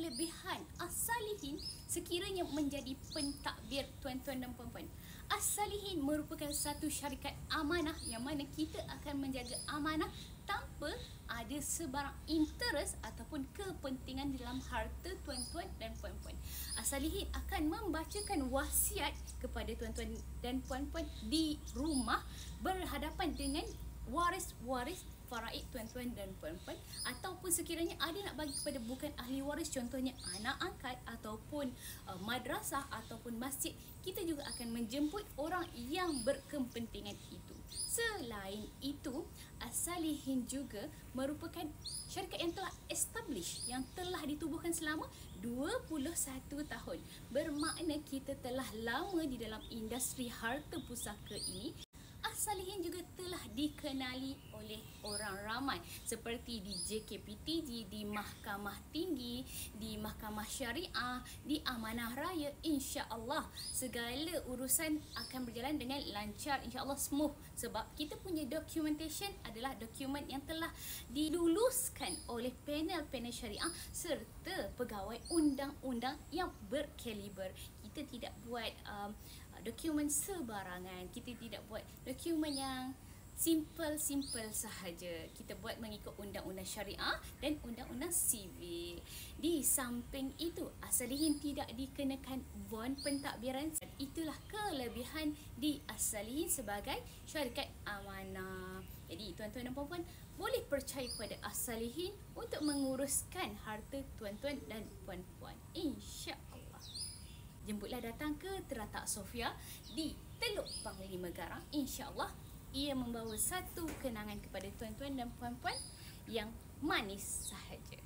kelebihan as-salihin sekiranya menjadi pentadbir tuan-tuan dan puan-puan. As-salihin merupakan satu syarikat amanah yang mana kita akan menjaga amanah tanpa ada sebarang interest ataupun kepentingan dalam harta tuan-tuan dan puan-puan. As-salihin akan membacakan wasiat kepada tuan-tuan dan puan-puan di rumah berhadapan dengan waris-waris faraid tuan-tuan dan puan-puan, ataupun sekiranya ada nak bagi kepada bukan ahli waris, contohnya anak angkat ataupun madrasah ataupun masjid, kita juga akan menjemput orang yang berkepentingan itu. Selain itu, as-salihin juga merupakan syarikat yang telah establish, yang telah ditubuhkan selama 21 tahun. Bermakna kita telah lama di dalam industri harta pusaka ini. As-salihin juga telah dikenali oleh orang ramai seperti di JKPTG, di Mahkamah Tinggi, di Mahkamah Syariah, di Amanah Raya. InsyaAllah segala urusan akan berjalan dengan lancar, insyaAllah smooth, sebab kita punya documentation adalah dokumen yang telah diluluskan oleh panel-panel syariah serta pegawai undang-undang yang berkaliber. Kita tidak buat dokumen sebarangan, kita tidak buat dokumen yang simple sahaja. Kita buat mengikut undang-undang syariah dan undang-undang sivil. Di samping itu, as-salihin tidak dikenakan wan pentadbiran. Itulah kelebihan di as-salihin sebagai syarikat amanah. Jadi tuan-tuan dan puan-puan boleh percaya kepada as-salihin untuk menguruskan harta tuan-tuan dan puan-puan, insya-Allah. Jemputlah datang ke Teratak Sofia di Teluk Panglima Garang. InsyaAllah ia membawa satu kenangan kepada tuan-tuan dan puan-puan yang manis sahaja.